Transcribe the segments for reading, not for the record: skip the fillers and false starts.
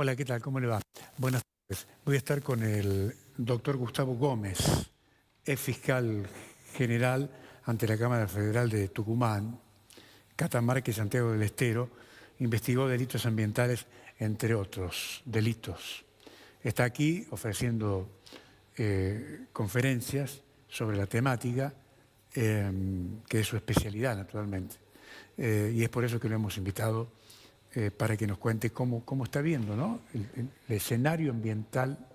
Hola, ¿qué tal? ¿Cómo le va? Buenas tardes. Voy a estar con el doctor Gustavo Gómez, es fiscal general ante la Cámara Federal de Tucumán, Catamarca y Santiago del Estero. Investigó delitos ambientales, entre otros delitos. Está aquí ofreciendo conferencias sobre la temática, que es su especialidad, naturalmente. Y es por eso que lo hemos invitado para que nos cuente cómo está viendo, ¿no? el escenario ambiental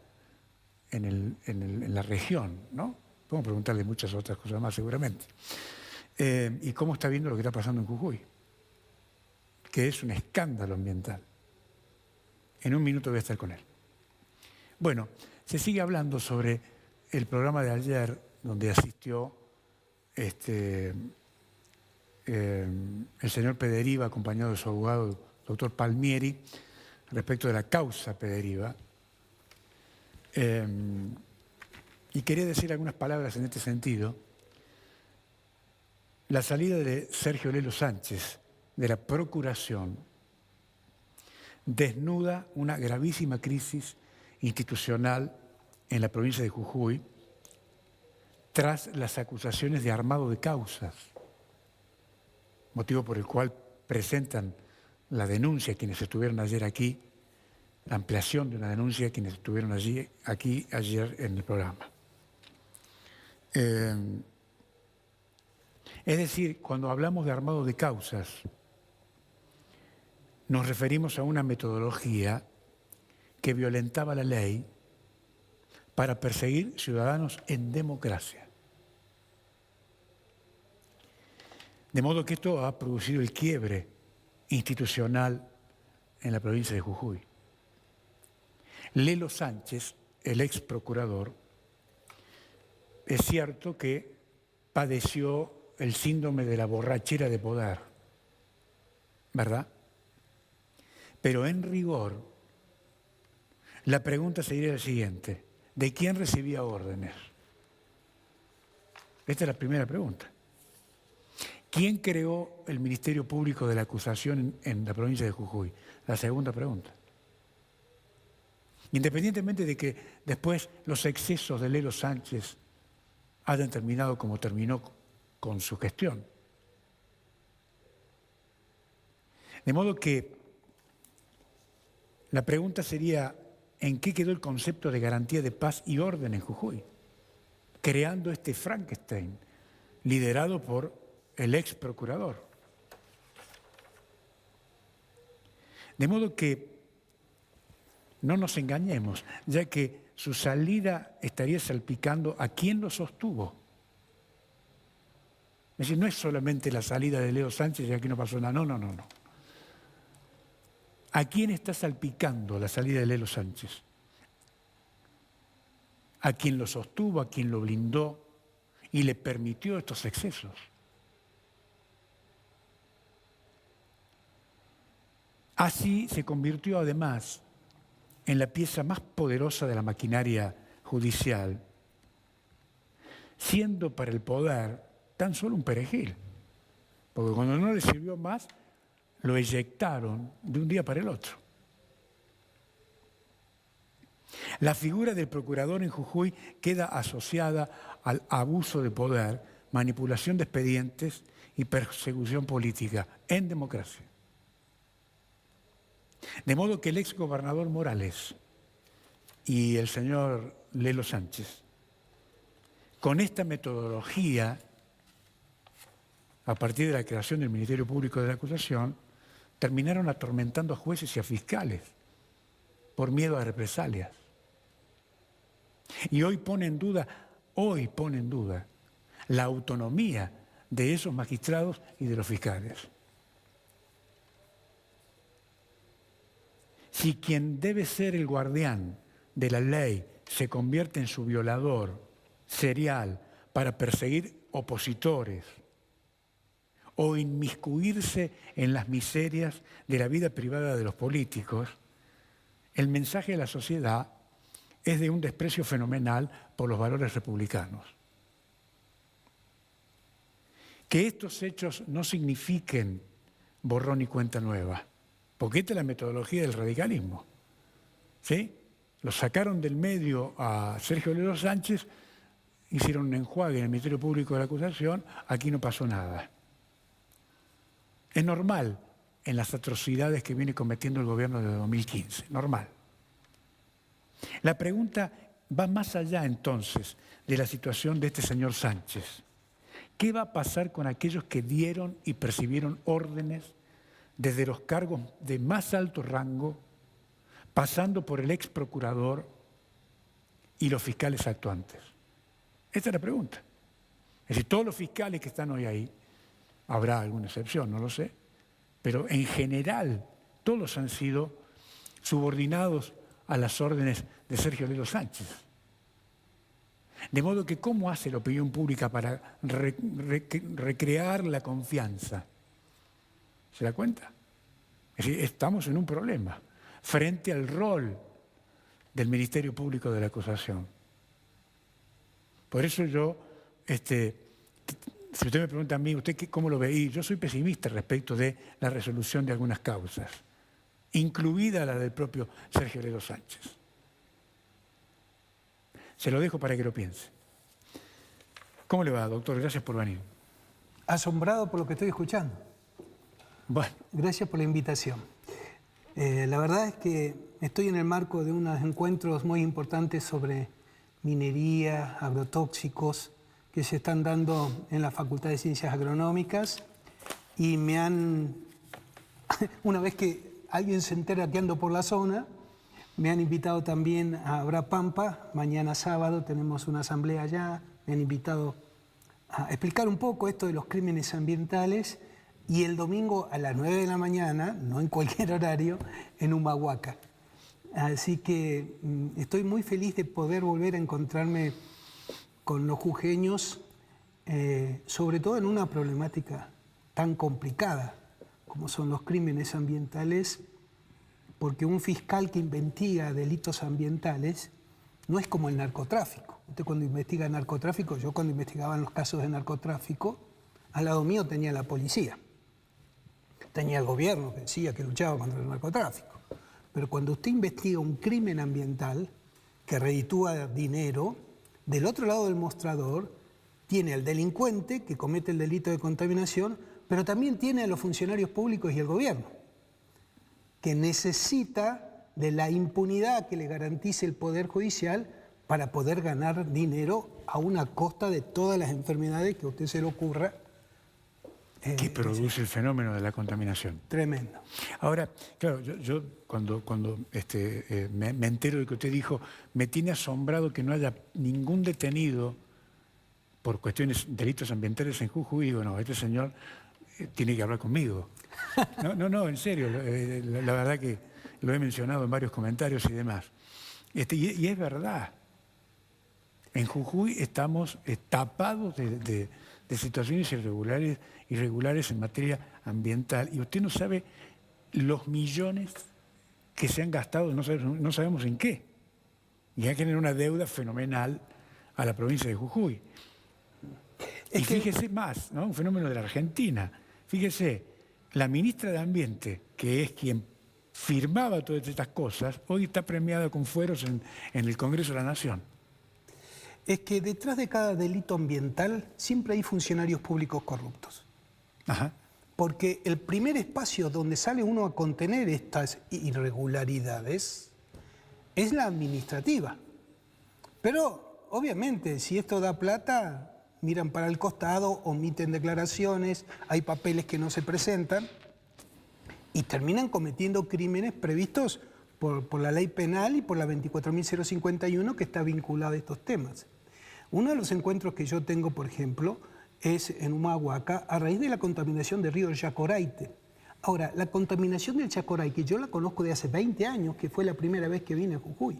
en la región, ¿no? Podemos preguntarle muchas otras cosas más seguramente. Y cómo está viendo lo que está pasando en Jujuy, que es un escándalo ambiental. En un minuto voy a estar con él. Bueno, se sigue hablando sobre el programa de ayer, donde asistió el señor Pederiva, acompañado de su abogado, doctor Palmieri, respecto de la causa Pederiva. Y quería decir algunas palabras en este sentido. La salida de Sergio Lelo Sánchez de la Procuración desnuda una gravísima crisis institucional en la provincia de Jujuy tras las acusaciones de armado de causas, motivo por el cual presentan la denuncia quienes estuvieron ayer aquí, la ampliación de una denuncia quienes estuvieron aquí ayer en el programa. Es decir, cuando hablamos de armado de causas, nos referimos a una metodología que violentaba la ley para perseguir ciudadanos en democracia. De modo que esto ha producido el quiebre institucional en la provincia de Jujuy. Lelo Sánchez, el ex procurador, es cierto que padeció el síndrome de la borrachera de poder, ¿verdad? Pero en rigor, la pregunta sería la siguiente: ¿de quién recibía órdenes? Esta es la primera pregunta. ¿Quién creó el Ministerio Público de la Acusación en la provincia de Jujuy? La segunda pregunta. Independientemente de que después los excesos de Lelo Sánchez hayan terminado como terminó con su gestión. De modo que la pregunta sería: ¿en qué quedó el concepto de garantía de paz y orden en Jujuy? Creando este Frankenstein, liderado por el ex procurador. De modo que no nos engañemos, ya que su salida estaría salpicando a quien lo sostuvo. Es decir, no es solamente la salida de Lelo Sánchez y aquí no pasó nada, no. ¿A quién está salpicando la salida de Lelo Sánchez? A quien lo sostuvo, a quien lo blindó y le permitió estos excesos. Así se convirtió además en la pieza más poderosa de la maquinaria judicial, siendo para el poder tan solo un perejil, porque cuando no le sirvió más, lo eyectaron de un día para el otro. La figura del procurador en Jujuy queda asociada al abuso de poder, manipulación de expedientes y persecución política en democracia. De modo que el ex gobernador Morales y el señor Lelo Sánchez, con esta metodología, a partir de la creación del Ministerio Público de la Acusación, terminaron atormentando a jueces y a fiscales por miedo a represalias. Y hoy pone en duda la autonomía de esos magistrados y de los fiscales. Si quien debe ser el guardián de la ley se convierte en su violador serial para perseguir opositores o inmiscuirse en las miserias de la vida privada de los políticos, el mensaje a la sociedad es de un desprecio fenomenal por los valores republicanos. Que estos hechos no signifiquen borrón y cuenta nueva, porque esta es la metodología del radicalismo. ¿sí? Lo sacaron del medio a Sergio Lelo Sánchez, hicieron un enjuague en el Ministerio Público de la acusación, aquí no pasó nada. Es normal en las atrocidades que viene cometiendo el gobierno desde 2015, normal. La pregunta va más allá entonces de la situación de este señor Sánchez. ¿Qué va a pasar con aquellos que dieron y percibieron órdenes desde los cargos de más alto rango, pasando por el ex procurador y los fiscales actuantes? Esta es la pregunta. Es decir, todos los fiscales que están hoy ahí, habrá alguna excepción, no lo sé, pero en general todos han sido subordinados a las órdenes de Sergio Lelo Sánchez. De modo que, ¿cómo hace la opinión pública para recrear la confianza? ¿Se da cuenta? Es decir, estamos en un problema frente al rol del Ministerio Público de la Acusación. Por eso yo, si usted me pregunta a mí, ¿usted cómo lo ve? Y yo soy pesimista respecto de la resolución de algunas causas, incluida la del propio Sergio Lelo Sánchez. Se lo dejo para que lo piense. ¿Cómo le va, doctor? Gracias por venir. Asombrado por lo que estoy escuchando. Bueno. Gracias por la invitación. La verdad es que estoy en el marco de unos encuentros muy importantes sobre minería, agrotóxicos, que se están dando en la Facultad de Ciencias Agronómicas y me han, una vez que alguien se entera que ando por la zona, me han invitado también a Abrapampa. Mañana sábado tenemos una asamblea allá. Me han invitado a explicar un poco esto de los crímenes ambientales y el domingo a las 9 de la mañana, no en cualquier horario, en Humahuaca. Así que estoy muy feliz de poder volver a encontrarme con los jujeños, sobre todo en una problemática tan complicada como son los crímenes ambientales, porque un fiscal que investiga delitos ambientales no es como el narcotráfico. Usted cuando investiga narcotráfico, yo cuando investigaba en los casos de narcotráfico, al lado mío tenía la policía, tenía el gobierno que decía que luchaba contra el narcotráfico. Pero cuando usted investiga un crimen ambiental que reditúa dinero, del otro lado del mostrador tiene al delincuente que comete el delito de contaminación, pero también tiene a los funcionarios públicos y el gobierno, que necesita de la impunidad que le garantice el Poder Judicial para poder ganar dinero a una costa de todas las enfermedades que a usted se le ocurra. Que produce el fenómeno de la contaminación. Tremendo. Ahora, claro, yo cuando me entero de que usted dijo, me tiene asombrado que no haya ningún detenido por cuestiones, delitos ambientales en Jujuy, digo, no, este señor tiene que hablar conmigo. No, en serio, la verdad que lo he mencionado en varios comentarios y demás. Y es verdad. En Jujuy estamos tapados de situaciones irregulares en materia ambiental. Y usted no sabe los millones que se han gastado, no sabemos en qué. Y hay que tener una deuda fenomenal a la provincia de Jujuy. Y fíjese más, ¿no? Un fenómeno de la Argentina. Fíjese, la ministra de Ambiente, que es quien firmaba todas estas cosas, hoy está premiada con fueros en el Congreso de la Nación. Es que detrás de cada delito ambiental siempre hay funcionarios públicos corruptos. Ajá. Porque el primer espacio donde sale uno a contener estas irregularidades es la administrativa. Pero, obviamente, si esto da plata, miran para el costado, omiten declaraciones, hay papeles que no se presentan y terminan cometiendo crímenes previstos por la ley penal y por la 24.051 que está vinculada a estos temas. Uno de los encuentros que yo tengo, por ejemplo, es en Humahuaca a raíz de la contaminación del río Yacoraite. Ahora, la contaminación del Yacoraite, yo la conozco de hace 20 años, que fue la primera vez que vine a Jujuy.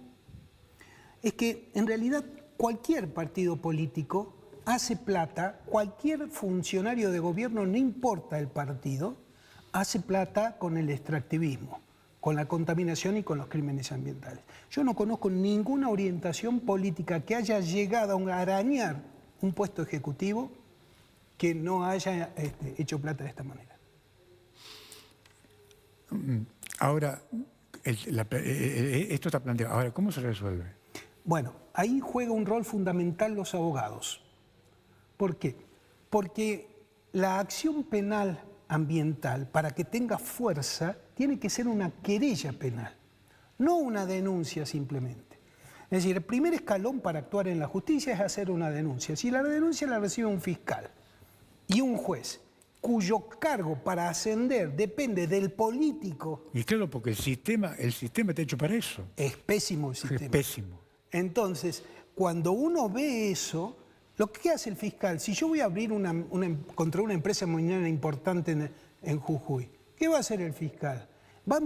Es que, en realidad, cualquier partido político hace plata, cualquier funcionario de gobierno, no importa el partido, hace plata con el extractivismo, con la contaminación y con los crímenes ambientales. Yo no conozco ninguna orientación política que haya llegado a arañar un puesto ejecutivo que no haya hecho plata de esta manera. Ahora, esto está planteado. Ahora, ¿cómo se resuelve? Bueno, ahí juega un rol fundamental los abogados. ¿Por qué? Porque la acción penal ambiental, para que tenga fuerza, tiene que ser una querella penal, no una denuncia simplemente. Es decir, el primer escalón para actuar en la justicia es hacer una denuncia. Si la denuncia la recibe un fiscal y un juez, cuyo cargo para ascender depende del político. Y claro, porque el sistema está hecho para eso. Es pésimo el sistema. Es pésimo. Entonces, cuando uno ve eso, lo que hace el fiscal, si yo voy a abrir contra una empresa mañana importante en Jujuy, ¿qué va a hacer el fiscal? Va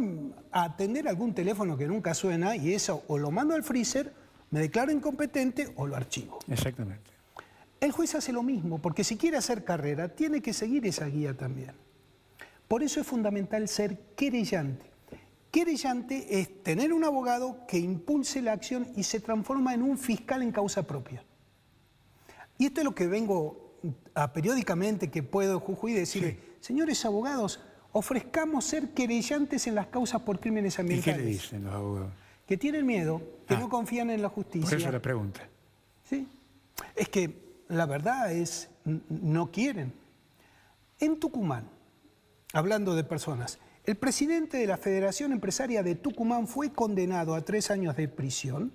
a atender algún teléfono que nunca suena y eso o lo mando al freezer, me declaro incompetente o lo archivo. Exactamente. El juez hace lo mismo, porque si quiere hacer carrera, tiene que seguir esa guía también. Por eso es fundamental ser querellante. Querellante es tener un abogado que impulse la acción y se transforma en un fiscal en causa propia. Y esto es lo que vengo periódicamente que puedo Jujuy decirle, señores abogados, ofrezcamos ser querellantes en las causas por crímenes ambientales. ¿Y qué le dicen los abogados? Que tienen miedo, que no confían en la justicia. Por eso la pregunta. Sí, es que la verdad es, no quieren. En Tucumán, hablando de personas, el presidente de la Federación Empresaria de Tucumán fue condenado a 3 años de prisión.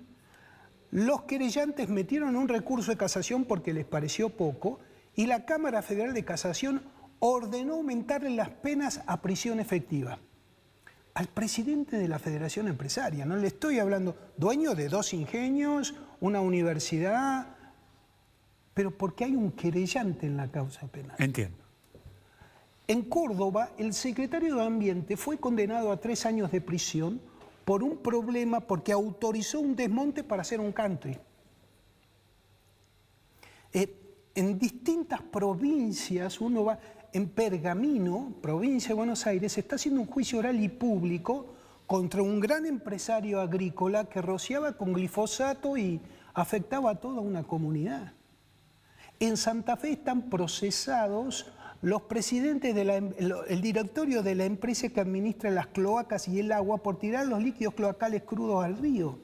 Los querellantes metieron un recurso de casación porque les pareció poco y la Cámara Federal de Casación ordenó aumentarle las penas a prisión efectiva. Al presidente de la Federación Empresaria, no le estoy hablando, dueño de 2 ingenios, una universidad, pero porque hay un querellante en la causa penal. Entiendo. En Córdoba, el secretario de Ambiente fue condenado a 3 años de prisión por un problema, porque autorizó un desmonte para hacer un country. En distintas provincias, uno va, en Pergamino, provincia de Buenos Aires, se está haciendo un juicio oral y público contra un gran empresario agrícola que rociaba con glifosato y afectaba a toda una comunidad. En Santa Fe están procesados los presidentes el directorio de la empresa que administra las cloacas y el agua por tirar los líquidos cloacales crudos al río.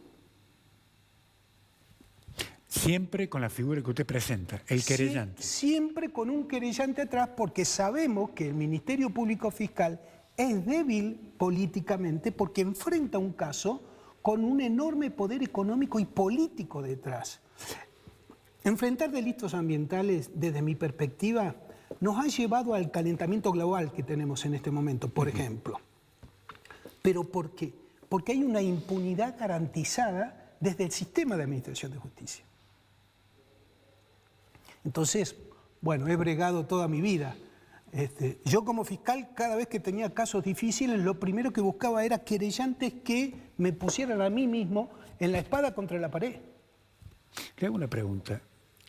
Siempre con la figura que usted presenta, el querellante. Siempre con un querellante atrás, porque sabemos que el Ministerio Público Fiscal es débil políticamente porque enfrenta un caso con un enorme poder económico y político detrás. Enfrentar delitos ambientales, desde mi perspectiva, nos ha llevado al calentamiento global que tenemos en este momento, por ejemplo. ¿Pero por qué? Porque hay una impunidad garantizada desde el sistema de administración de justicia. Entonces, bueno, he bregado toda mi vida. Yo como fiscal, cada vez que tenía casos difíciles, lo primero que buscaba era querellantes que me pusieran a mí mismo en la espada contra la pared. Le hago una pregunta,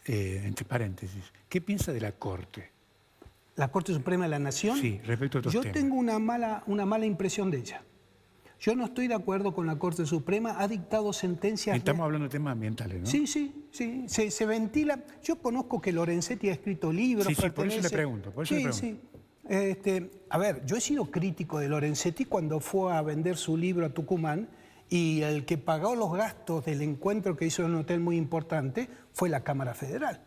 entre paréntesis. ¿Qué piensa de la Corte? ¿La Corte Suprema de la Nación? Sí, respecto a estos temas. Yo tengo una mala impresión de ella. Yo no estoy de acuerdo con la Corte Suprema, ha dictado sentencias... Estamos hablando de temas ambientales, ¿no? Sí, se ventila. Yo conozco que Lorenzetti ha escrito libros. Sí, por eso le pregunto. A ver, yo he sido crítico de Lorenzetti cuando fue a vender su libro a Tucumán y el que pagó los gastos del encuentro que hizo en un hotel muy importante fue la Cámara Federal.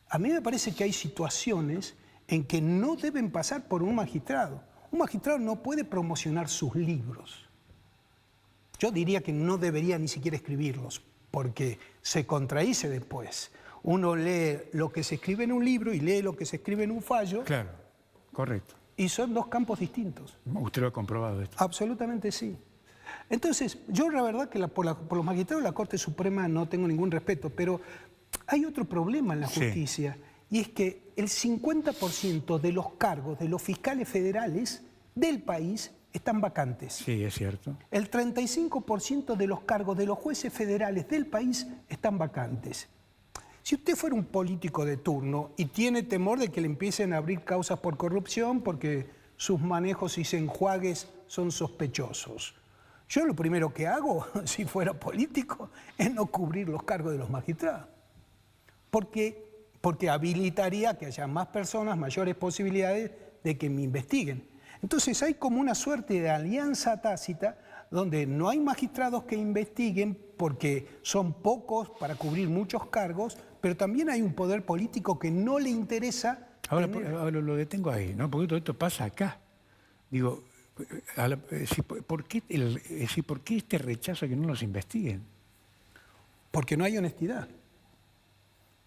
A mí me parece que hay situaciones en que no deben pasar por un magistrado. Un magistrado no puede promocionar sus libros. Yo diría que no debería ni siquiera escribirlos, porque se contradice después. Uno lee lo que se escribe en un libro y lee lo que se escribe en un fallo. Claro, correcto. Y son 2 campos distintos. ¿Usted lo ha comprobado esto? Absolutamente sí. Entonces, yo la verdad que por los magistrados de la Corte Suprema no tengo ningún respeto, pero hay otro problema en la justicia. Sí. Y es que el 50% de los cargos de los fiscales federales del país están vacantes. Sí, es cierto. El 35% de los cargos de los jueces federales del país están vacantes. Si usted fuera un político de turno y tiene temor de que le empiecen a abrir causas por corrupción porque sus manejos y enjuagues son sospechosos, yo lo primero que hago, si fuera político, es no cubrir los cargos de los magistrados. Porque habilitaría que haya más personas, mayores posibilidades de que me investiguen. Entonces hay como una suerte de alianza tácita donde no hay magistrados que investiguen porque son pocos para cubrir muchos cargos, pero también hay un poder político que no le interesa. Ahora lo detengo ahí, ¿no? Porque todo esto pasa acá. Digo, ¿por qué este rechazo a que no los investiguen? Porque no hay honestidad.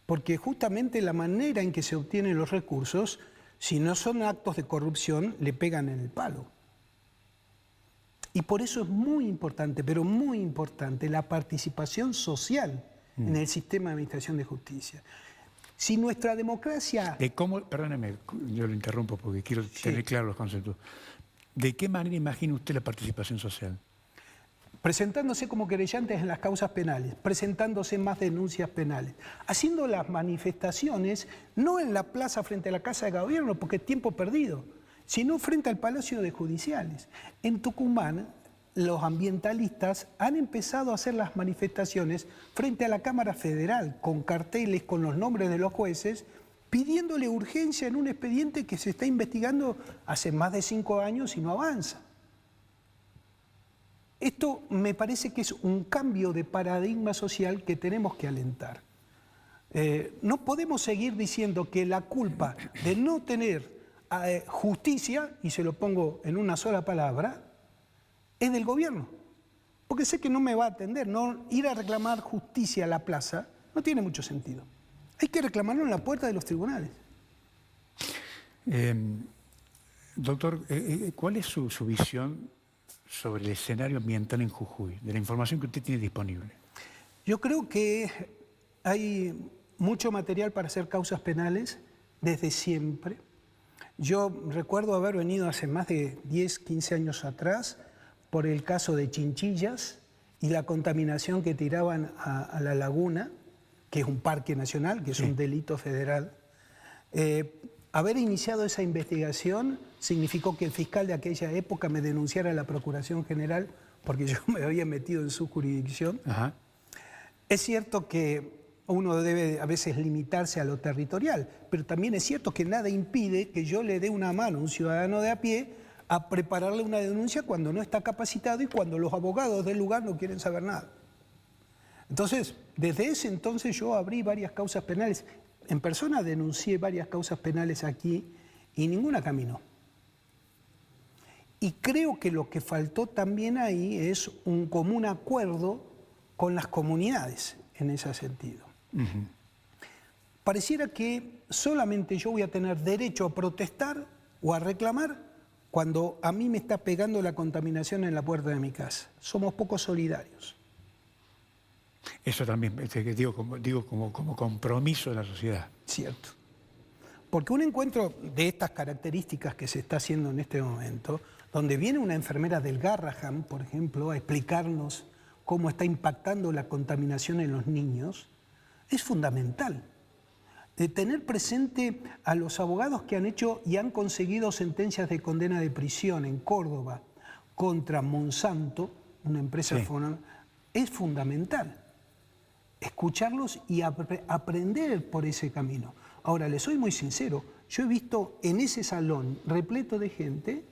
Porque justamente la manera en que se obtienen los recursos, si no son actos de corrupción, le pegan en el palo. Y por eso es muy importante, pero muy importante, la participación social en el sistema de administración de justicia. Si nuestra democracia... Perdóneme, yo lo interrumpo porque quiero tener claros los conceptos. ¿De qué manera imagina usted la participación social? Presentándose como querellantes en las causas penales, presentándose más denuncias penales, haciendo las manifestaciones no en la plaza frente a la Casa de Gobierno, porque es tiempo perdido, sino frente al Palacio de Judiciales. En Tucumán, los ambientalistas han empezado a hacer las manifestaciones frente a la Cámara Federal, con carteles con los nombres de los jueces, pidiéndole urgencia en un expediente que se está investigando hace más de 5 años y no avanza. Esto me parece que es un cambio de paradigma social que tenemos que alentar. No podemos seguir diciendo que la culpa de no tener justicia, y se lo pongo en una sola palabra, es del gobierno. Porque sé que no me va a atender. No ir a reclamar justicia a la plaza no tiene mucho sentido. Hay que reclamarlo en la puerta de los tribunales. Doctor, ¿cuál es su visión sobre el escenario ambiental en Jujuy, de la información que usted tiene disponible? Yo creo que hay mucho material para hacer causas penales desde siempre. Yo recuerdo haber venido hace más de 10, 15 años atrás por el caso de Chinchillas y la contaminación que tiraban a la laguna, que es un parque nacional, que es un delito federal. Haber iniciado esa investigación significó que el fiscal de aquella época me denunciara a la Procuración General porque yo me había metido en su jurisdicción. Ajá. Es cierto que uno debe a veces limitarse a lo territorial, pero también es cierto que nada impide que yo le dé una mano a un ciudadano de a pie a prepararle una denuncia cuando no está capacitado y cuando los abogados del lugar no quieren saber nada. Entonces, desde ese entonces yo abrí varias causas penales. En persona denuncié varias causas penales aquí y ninguna caminó. Y creo que lo que faltó también ahí es un común acuerdo con las comunidades en ese sentido. Pareciera que solamente yo voy a tener derecho a protestar o a reclamar cuando a mí me está pegando la contaminación en la puerta de mi casa. Somos poco solidarios. Eso también, digo como compromiso de la sociedad. Cierto. Porque un encuentro de estas características que se está haciendo en este momento, donde viene una enfermera del Garrahan, por ejemplo, a explicarnos cómo está impactando la contaminación en los niños, es fundamental. De tener presente a los abogados que han hecho y han conseguido sentencias de condena de prisión en Córdoba contra Monsanto, una empresa es fundamental. Escucharlos y aprender por ese camino. Ahora, les soy muy sincero, yo he visto en ese salón repleto de gente,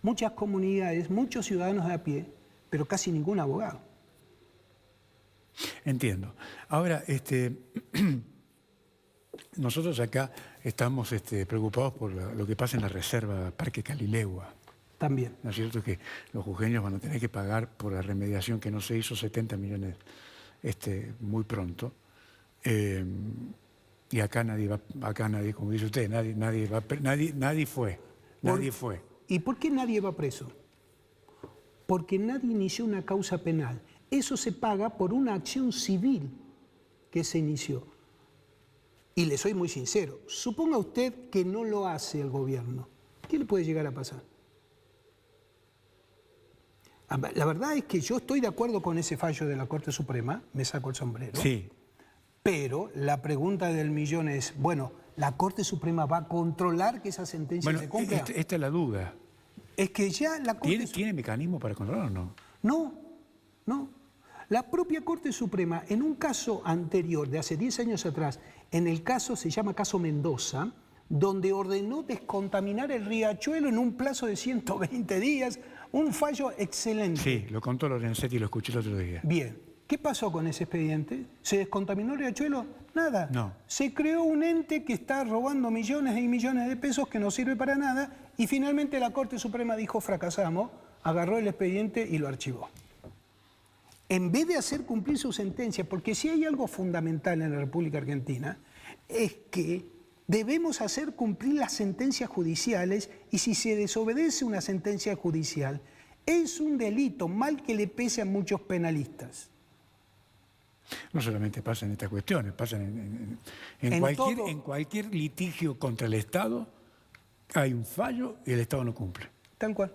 muchas comunidades, muchos ciudadanos de a pie, pero casi ningún abogado. Entiendo. Ahora, nosotros acá estamos preocupados por lo que pasa en la reserva Parque Calilegua. También. ¿No es cierto que los jujeños van a tener que pagar por la remediación que no se hizo 70 millones muy pronto? Y acá nadie, como dice usted, nadie fue. ¿Y por qué nadie va preso? Porque nadie inició una causa penal. Eso se paga por una acción civil que se inició. Y le soy muy sincero, suponga usted que no lo hace el gobierno. ¿Qué le puede llegar a pasar? La verdad es que yo estoy de acuerdo con ese fallo de la Corte Suprema, me saco el sombrero. Sí. Pero la pregunta del millón es, bueno, ¿la Corte Suprema va a controlar que esa sentencia se cumpla? Esta es la duda. Es que ya la Corte... ¿Tiene mecanismo para controlarlo o no? No. La propia Corte Suprema, en un caso anterior, de hace 10 años atrás, en el caso, se llama caso Mendoza, donde ordenó descontaminar el riachuelo en un plazo de 120 días, un fallo excelente. Sí, lo contó Lorenzetti, lo escuché el otro día. Bien, ¿qué pasó con ese expediente? ¿Se descontaminó el riachuelo? Nada. No. Se creó un ente que está robando millones y millones de pesos que no sirve para nada y finalmente la Corte Suprema dijo fracasamos, agarró el expediente y lo archivó. En vez de hacer cumplir su sentencia, porque si hay algo fundamental en la República Argentina, es que debemos hacer cumplir las sentencias judiciales y si se desobedece una sentencia judicial, es un delito, mal que le pese a muchos penalistas. No solamente pasa en estas cuestiones, pasa en cualquier litigio contra el Estado, hay un fallo y el Estado no cumple. Tal cual.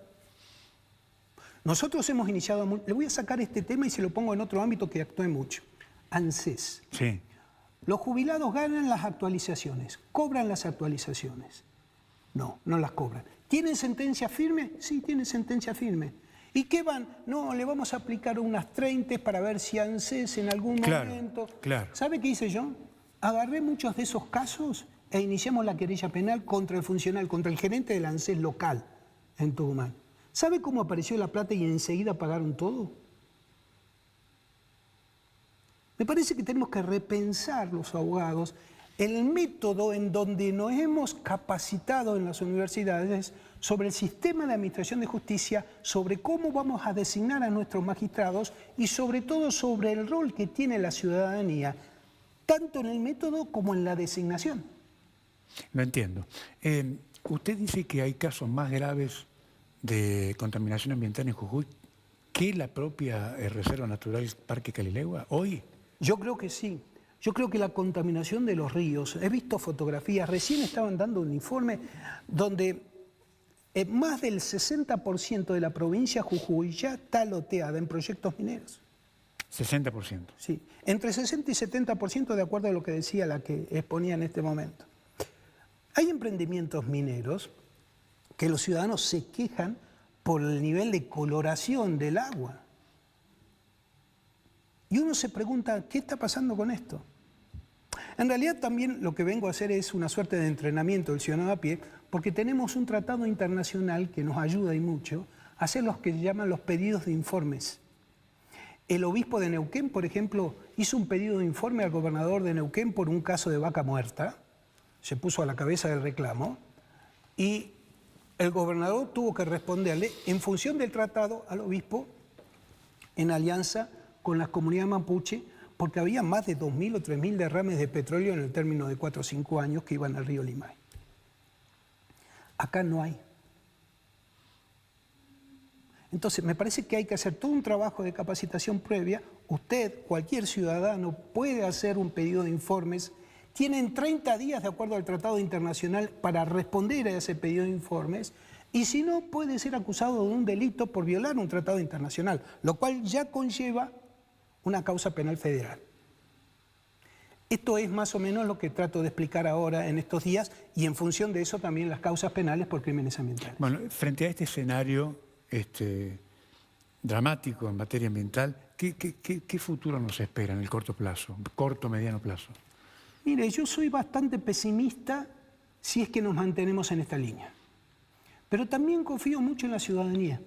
Nosotros hemos iniciado, le voy a sacar este tema y se lo pongo en otro ámbito que actúe mucho. ANSES. Sí. Los jubilados ganan las actualizaciones, cobran las actualizaciones. No, no las cobran. ¿Tienen sentencia firme? Sí, tienen sentencia firme. ¿Y qué van? No, le vamos a aplicar unas 30 para ver si ANSES en algún momento... Claro. ¿Sabe qué hice yo? Agarré muchos de esos casos e iniciamos la querella penal contra el funcionario, contra el gerente del ANSES local en Tucumán. ¿Sabe cómo apareció la plata y enseguida pagaron todo? Me parece que tenemos que repensar los abogados el método en donde nos hemos capacitado en las universidades sobre el sistema de administración de justicia, sobre cómo vamos a designar a nuestros magistrados y sobre todo sobre el rol que tiene la ciudadanía, tanto en el método como en la designación. Lo entiendo. Usted dice que hay casos más graves de contaminación ambiental en Jujuy que la propia Reserva Natural Parque Calilegua hoy. Yo creo que sí. Yo creo que la contaminación de los ríos, he visto fotografías, recién estaban dando un informe donde más del 60% de la provincia de Jujuy ya está loteada en proyectos mineros. 60%. Sí, entre 60 y 70% de acuerdo a lo que decía la que exponía en este momento. Hay emprendimientos mineros que los ciudadanos se quejan por el nivel de coloración del agua. Y uno se pregunta, ¿qué está pasando con esto? En realidad también lo que vengo a hacer es una suerte de entrenamiento del ciudadano a pie, porque tenemos un tratado internacional que nos ayuda y mucho a hacer los que se llaman los pedidos de informes. El obispo de Neuquén, por ejemplo, hizo un pedido de informe al gobernador de Neuquén por un caso de vaca muerta, se puso a la cabeza del reclamo y el gobernador tuvo que responderle en función del tratado al obispo en alianza con la comunidad mapuche, porque había más de 2.000 o 3.000 derrames de petróleo en el término de 4 o 5 años que iban al río Limay. Acá no hay. Entonces, me parece que hay que hacer todo un trabajo de capacitación previa. Usted, cualquier ciudadano, puede hacer un pedido de informes. Tienen 30 días, de acuerdo al Tratado Internacional, para responder a ese pedido de informes. Y si no, puede ser acusado de un delito por violar un tratado internacional, lo cual ya conlleva una causa penal federal. Esto es más o menos lo que trato de explicar ahora en estos días y en función de eso también las causas penales por crímenes ambientales. Bueno, frente a este escenario dramático en materia ambiental, ¿qué futuro nos espera en el corto plazo, corto, mediano plazo? Mire, yo soy bastante pesimista si es que nos mantenemos en esta línea. Pero también confío mucho en la ciudadanía.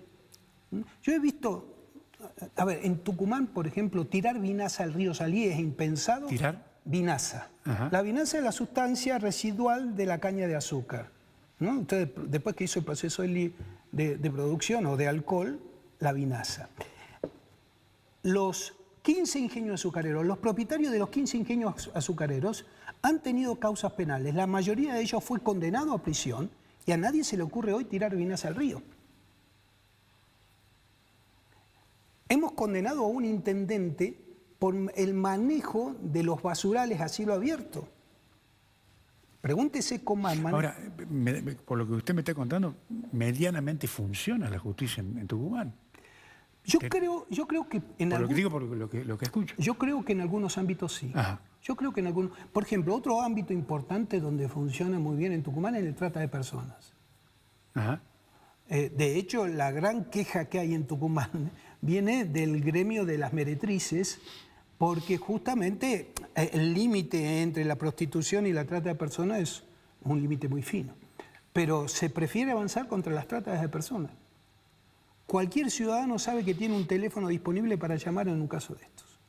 Yo he visto, a ver, en Tucumán, por ejemplo, tirar vinaza al río Salí es impensado. ¿Tirar? Vinaza. Ajá. La vinaza es la sustancia residual de la caña de azúcar, ¿no? Usted, después que hizo el proceso de producción o de alcohol, la vinaza. Los 15 ingenios azucareros, los propietarios de los 15 ingenios azucareros han tenido causas penales. La mayoría de ellos fue condenado a prisión y a nadie se le ocurre hoy tirar vinaza al río. Hemos condenado a un intendente por el manejo de los basurales a cielo abierto. Pregúntese cómo... Ahora, por lo que usted me está contando, medianamente funciona la justicia en Tucumán. Yo creo que en lo que escucho. Yo creo que en algunos ámbitos sí. Ajá. Yo creo que en algunos... Por ejemplo, otro ámbito importante donde funciona muy bien en Tucumán es el trata de personas. Ajá. De hecho, la gran queja que hay en Tucumán viene del gremio de las meretrices, porque justamente el límite entre la prostitución y la trata de personas un límite muy fino. Pero se prefiere avanzar contra las tratas de personas. Cualquier ciudadano sabe que tiene un teléfono disponible para llamar en un caso de estos.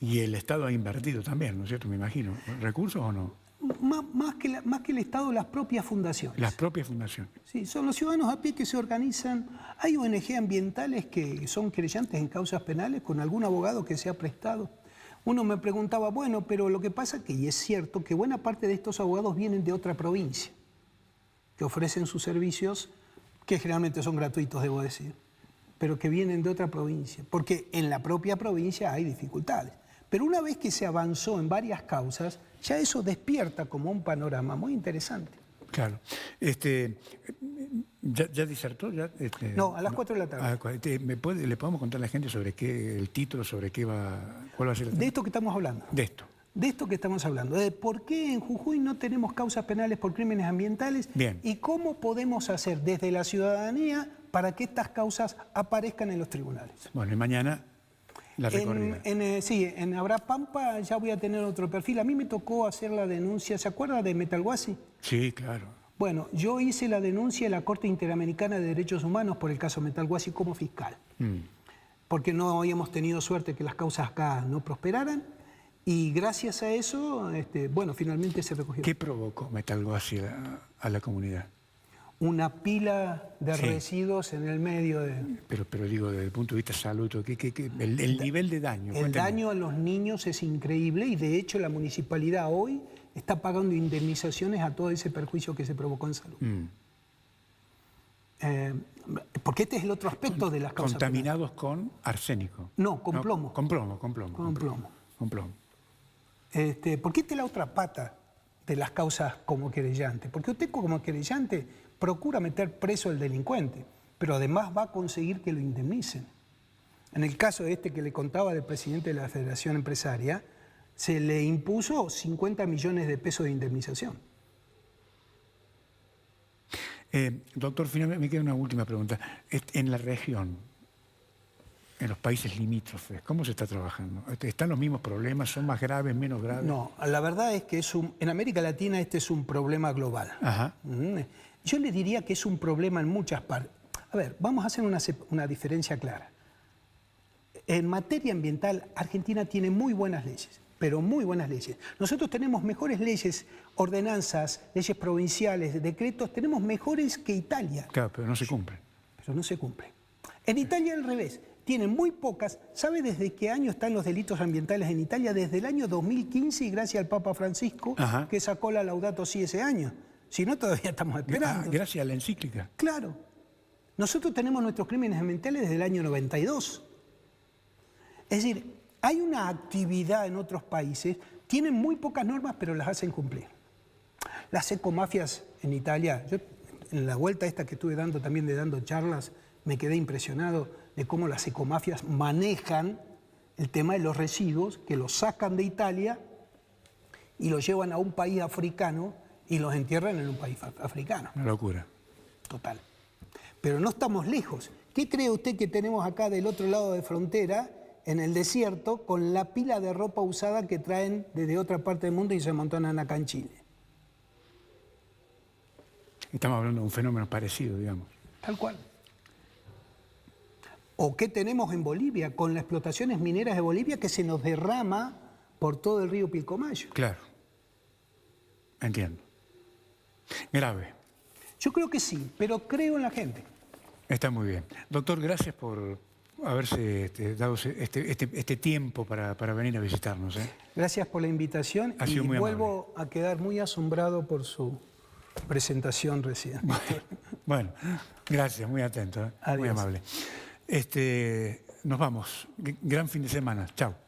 Y el Estado ha invertido también, ¿no es cierto? Me imagino. ¿Recursos o no? Más que el Estado, las propias fundaciones. Las propias fundaciones. Sí, son los ciudadanos a pie que se organizan. Hay ONG ambientales que son querellantes en causas penales con algún abogado que se ha prestado. Uno me preguntaba, bueno, pero lo que pasa que, y es cierto, que buena parte de estos abogados vienen de otra provincia, que ofrecen sus servicios, que generalmente son gratuitos, debo decir, pero que vienen de otra provincia, porque en la propia provincia hay dificultades. Pero una vez que se avanzó en varias causas, ya eso despierta como un panorama muy interesante. Claro. ¿Ya disertó? No, a las 4 de la tarde. ¿Le podemos contar a la gente sobre el título, sobre cuál va a ser el tema? De esto que estamos hablando. De esto. De esto que estamos hablando, de por qué en Jujuy no tenemos causas penales por crímenes ambientales. Bien. Y cómo podemos hacer desde la ciudadanía para que estas causas aparezcan en los tribunales. Bueno, y mañana la recorrida. Sí, en Abrapampa ya voy a tener otro perfil. A mí me tocó hacer la denuncia, ¿se acuerda de Metalhuasi? Sí, claro. Bueno, yo hice la denuncia en la Corte Interamericana de Derechos Humanos por el caso Metalhuasi como fiscal. Porque no habíamos tenido suerte que las causas acá no prosperaran. Y gracias a eso, bueno, finalmente se recogió. ¿Qué provocó Metalhuasi a la comunidad? Una pila de residuos en el medio de... Pero digo, desde el punto de vista de salud, el nivel de daño. El daño a los niños es increíble y de hecho la municipalidad hoy está pagando indemnizaciones a todo ese perjuicio que se provocó en salud. Porque este es el otro aspecto de las causas. ¿Contaminados con arsénico? No, con plomo. Con plomo. Con plomo. Con plomo. Porque esta es la otra pata de las causas como querellante. Porque usted como querellante procura meter preso al delincuente, pero además va a conseguir que lo indemnicen. En el caso de que le contaba del presidente de la Federación Empresaria, se le impuso 50 millones de pesos de indemnización. Doctor, finalmente me queda una última pregunta. En la región, en los países limítrofes, ¿cómo se está trabajando? ¿Están los mismos problemas? ¿Son más graves, menos graves? No, la verdad es que en América Latina este es un problema global. Ajá. Yo le diría que es un problema en muchas partes. A ver, vamos a hacer una diferencia clara. En materia ambiental, Argentina tiene muy buenas leyes, pero muy buenas leyes. Nosotros tenemos mejores leyes, ordenanzas, leyes provinciales, decretos, tenemos mejores que Italia. Claro, pero no se cumplen. Pero no se cumplen. En Italia al revés, tienen muy pocas. ¿Sabe desde qué año están los delitos ambientales en Italia? Desde el año 2015 y gracias al Papa Francisco, que sacó la Laudato Si ese año. Si no, todavía estamos esperando. Gracias a la encíclica. Claro. Nosotros tenemos nuestros crímenes ambientales desde el año 92. Es decir, hay una actividad en otros países, tienen muy pocas normas, pero las hacen cumplir. Las ecomafias en Italia, yo en la vuelta esta que estuve dando también dando charlas, me quedé impresionado de cómo las ecomafias manejan el tema de los residuos, que los sacan de Italia y los llevan a un país africano y los entierran en un país africano. Una locura. Total. Pero no estamos lejos. ¿Qué cree usted que tenemos acá del otro lado de frontera, en el desierto, con la pila de ropa usada que traen desde otra parte del mundo y se amontonan acá en Chile? Estamos hablando de un fenómeno parecido, digamos. Tal cual. ¿O qué tenemos en Bolivia, con las explotaciones mineras de Bolivia que se nos derrama por todo el río Pilcomayo? Claro. Entiendo. Grave. Yo creo que sí, pero creo en la gente. Está muy bien. Doctor, gracias por haberse dado este tiempo para venir a visitarnos. Gracias por la invitación Ha sido y muy vuelvo a quedar muy asombrado por su presentación recién. Bueno, gracias, muy atento, muy amable. Nos vamos. Gran fin de semana. Chao.